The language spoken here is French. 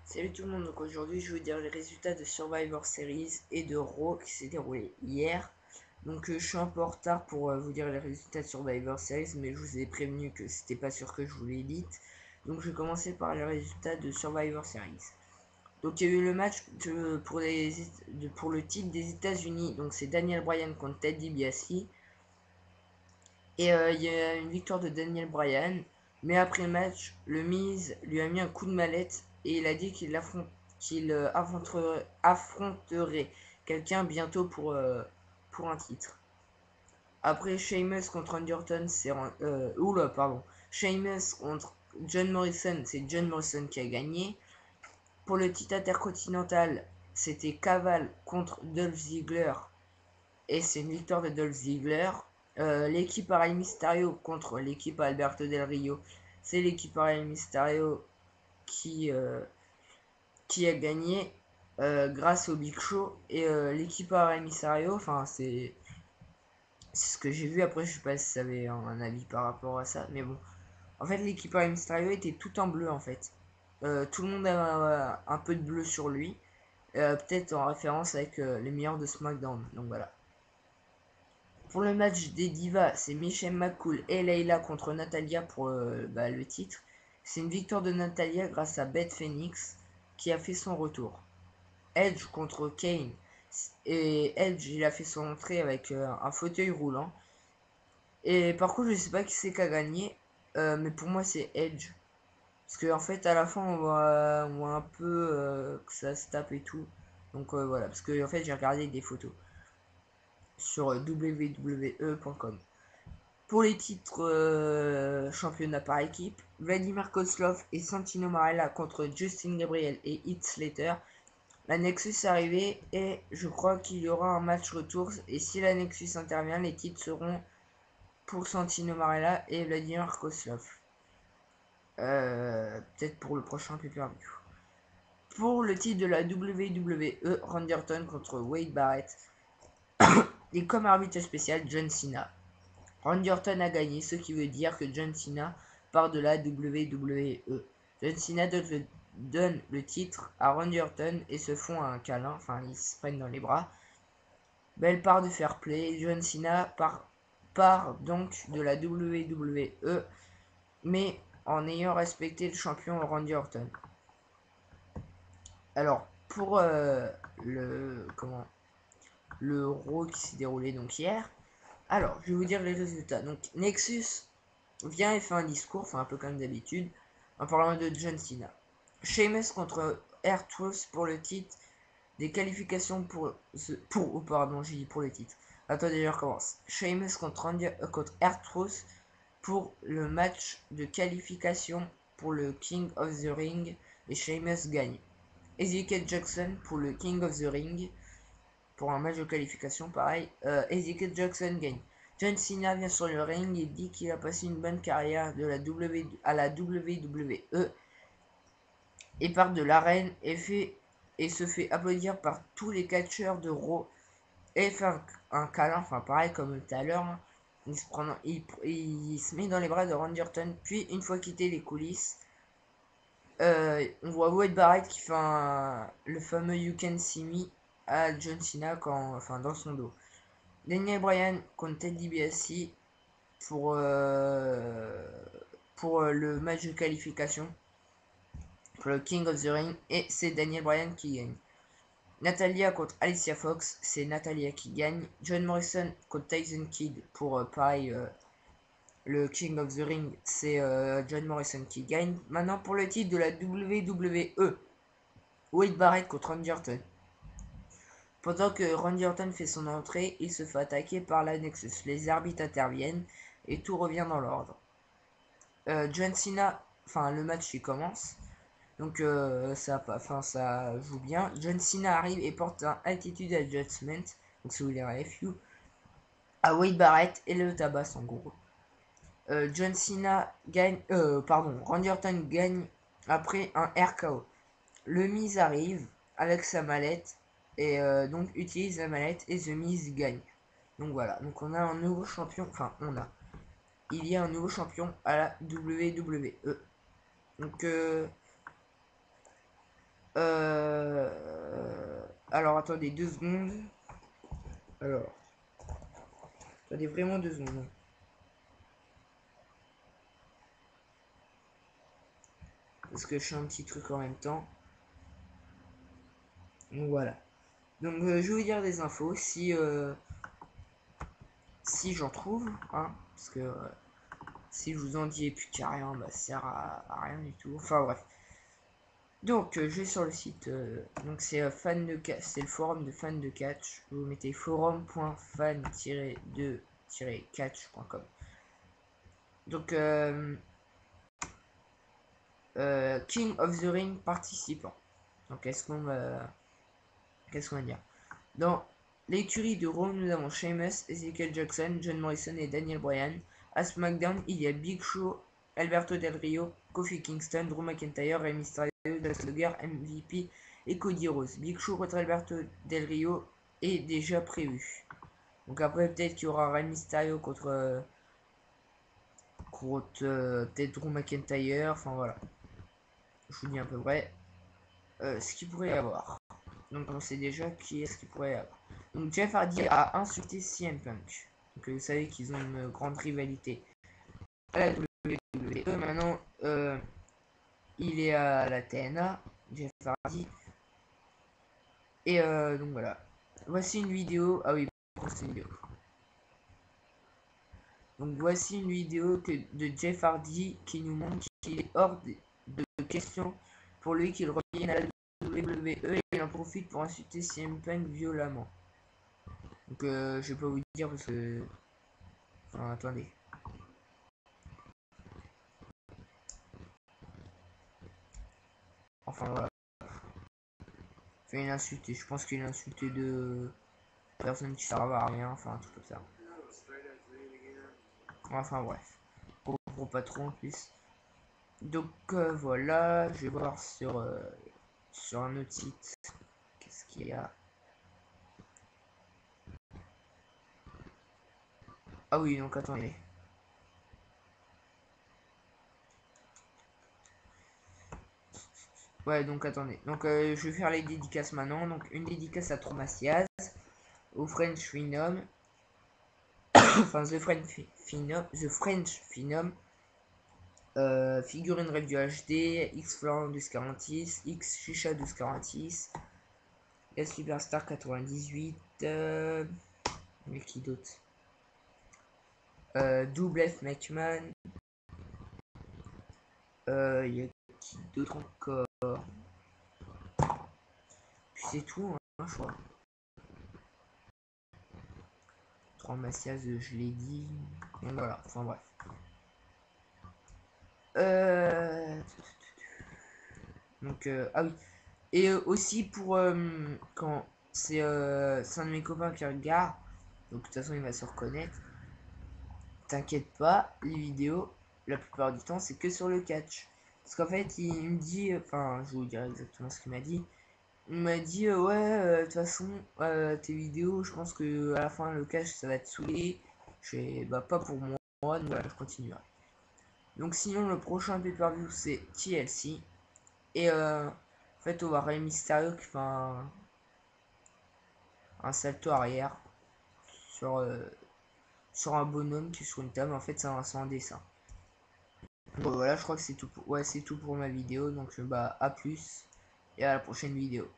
Salut tout le monde, donc aujourd'hui je vais vous dire les résultats de Survivor Series et de Raw qui s'est déroulé hier. Donc je suis un peu en retard pour vous dire les résultats de Survivor Series, mais je vous ai prévenu que c'était pas sûr que je vous les dise. Donc je vais commencer par les résultats de Survivor Series. Donc il y a eu le match pour le titre des États-Unis, donc c'est Daniel Bryan contre Ted DiBiase. Et il y a une victoire de Daniel Bryan. Mais après le match, le Miz lui a mis un coup de mallette et il a dit qu'il affronterait quelqu'un bientôt pour un titre. Après Sheamus contre Randy Orton, pardon. Sheamus contre John Morrison, c'est John Morrison qui a gagné. Pour le titre intercontinental, c'était Caval contre Dolph Ziggler et c'est une victoire de Dolph Ziggler. L'équipe Rey Mysterio contre l'équipe Alberto Del Rio, c'est l'équipe Rey Mysterio qui, euh, qui a gagné grâce au Big Show. Et l'équipe Rey Mysterio, enfin c'est ce que j'ai vu. Après je sais pas si ça avait un avis par rapport à ça, mais bon. En fait l'équipe Rey Mysterio était tout en bleu en fait. Tout le monde a un peu de bleu sur lui. Peut-être en référence avec les meilleurs de SmackDown. Donc voilà. Pour le match des divas, c'est Michelle McCool et Layla contre Natalia pour le titre. C'est une victoire de Natalia grâce à Beth Phoenix qui a fait son retour. Edge contre Kane. Et Edge, il a fait son entrée avec un fauteuil roulant. Et par contre, je sais pas qui c'est qui a gagné. Mais pour moi, c'est Edge. Parce qu'en fait, à la fin, on voit un peu que ça se tape et tout. Donc voilà, parce que en fait, j'ai regardé des photos sur www.com. Pour les titres championnat par équipe, Vladimir Kozlov et Santino Marella contre Justin Gabriel et Heath Slater. La Nexus est arrivée et je crois qu'il y aura un match retour. Et si la Nexus intervient, les titres seront pour Santino Marella et Vladimir Kozlov. Peut-être pour le prochain pay-per-view. Pour le titre de la WWE, Randy Orton contre Wade Barrett. Et comme arbitre spécial, John Cena. Randy Orton a gagné, ce qui veut dire que John Cena part de la WWE. John Cena donne le titre à Randy Orton et se font un câlin, enfin ils se prennent dans les bras. Belle part de fair play, John Cena part donc de la WWE, mais en ayant respecté le champion Randy Orton. Alors pour le Raw qui s'est déroulé donc hier. Alors je vais vous dire les résultats. Donc Nexus vient et fait un discours, enfin un peu comme d'habitude, en parlant de John Cena. Sheamus contre R-Truth pour le titre des qualifications j'ai dit pour le titre. Attendez, je recommence. Sheamus contre R-Truth pour le match de qualification pour le King of the Ring et Sheamus gagne. Ezekiel Jackson pour le King of the Ring pour un match de qualification, pareil. Ezekiel Jackson gagne. John Cena vient sur le ring et dit qu'il a passé une bonne carrière à la WWE et part de l'arène et se fait applaudir par tous les catcheurs de Raw et fait un câlin, enfin pareil comme tout à l'heure. Hein. Il se met dans les bras de Randy Orton, puis une fois quitté les coulisses, on voit Wade Barrett qui fait le fameux You Can See Me à John Cena dans son dos. Daniel Bryan contre Ted DiBiase pour, le match de qualification pour le King of the Ring et c'est Daniel Bryan qui gagne. Natalia contre Alicia Fox, c'est Natalia qui gagne. John Morrison contre Tyson Kidd pour le King of the Ring, c'est John Morrison qui gagne. Maintenant pour le titre de la WWE, Wade Barrett contre Randy Orton. Pendant que Randy Orton fait son entrée, il se fait attaquer par la Nexus. Les arbitres interviennent et tout revient dans l'ordre. John Cena, le match il commence. Donc ça joue bien. John Cena arrive et porte un Attitude Adjustment, donc c'est William FU, à Wade Barrett et le tabasse en gros. John Cena gagne, Randy Orton gagne après un RKO. Le Miz arrive avec sa mallette et donc utilise la mallette et The Miz gagne. Donc voilà, donc on a un nouveau champion, il y a un nouveau champion à la WWE. Donc Alors attendez 2 secondes. Alors, attendez vraiment 2 secondes. Parce que je fais un petit truc en même temps. Donc voilà. Donc je vais vous dire des infos si j'en trouve, hein, parce que si je vous en dis plus qu'à rien, bah ça sert à rien du tout. Enfin bref. Donc je vais sur le site, donc c'est fan de catch, c'est le forum de fans de catch. Vous mettez forum.fan-de-catch.com. Donc King of the Ring participant. Donc qu'est-ce qu'on va dire? Dans l'écurie de Raw, nous avons Sheamus, Ezekiel Jackson, John Morrison et Daniel Bryan. À SmackDown, il y a Big Show, Alberto Del Rio, Kofi Kingston, Drew McIntyre, Rey Mysterio, Dallas Luger, MVP et Cody Rhodes. Big Show contre Alberto Del Rio est déjà prévu. Donc après peut-être qu'il y aura Rey Mysterio contre peut-être Drew McIntyre. Enfin voilà. Je vous dis à peu près ce qu'il pourrait y avoir. Donc on sait déjà qui est-ce qu'il pourrait y avoir. Donc Jeff Hardy a insulté CM Punk. Donc vous savez qu'ils ont une grande rivalité à la WWE. Maintenant il est à la TNA, Jeff Hardy. Et donc voilà. Voici une vidéo. Ah oui, c'est une vidéo. Donc voici une vidéo de Jeff Hardy qui nous montre qu'il est hors de question pour lui qu'il revienne à la WWE et il en profite pour insulter CM Punk violemment. Donc je vais pas vous dire parce que... Enfin attendez. Enfin voilà. Enfin il a insulté. Je pense qu'il a insulté de personnes qui servent à rien. Enfin un truc comme ça. Enfin bref. Pour pas trop en plus. Donc voilà. Je vais voir sur un autre site. Qu'est-ce qu'il y a? Ah oui, donc attendez. Ouais, donc attendez. Donc je vais faire les dédicaces maintenant. Donc une dédicace à Tromasiaz, au French Phenom, enfin The French Phenom, Figurine Rêve du HD, X Flan 1246, X Chicha 1246, S Superstar 98, mais qui d'autre? Double F McMahon, il y a qui d'autre encore? Puis c'est tout, hein, je crois. Massias, je l'ai dit. Donc voilà, enfin bref. Donc, ah oui. Et aussi pour quand c'est un de mes copains qui regarde, donc de toute façon il va se reconnaître. T'inquiète pas, les vidéos, la plupart du temps, c'est que sur le catch. Parce qu'en fait, il me dit, enfin, je vous dirai exactement ce qu'il m'a dit. Il m'a dit, ouais, de toute façon, tes vidéos, je pense que à la fin, le catch, ça va te saouler. Je fais, bah, pas pour moi, donc voilà, je continuerai. Donc, sinon, le prochain pay-per-view, c'est TLC. Et en fait, on va Rey Mysterio qui fait un salto arrière sur, sur un bonhomme qui est sur une table. En fait, c'est un dessin. Bon, voilà, je crois que c'est tout pour, ouais, c'est tout pour ma vidéo. Donc, bah, à plus et à la prochaine vidéo.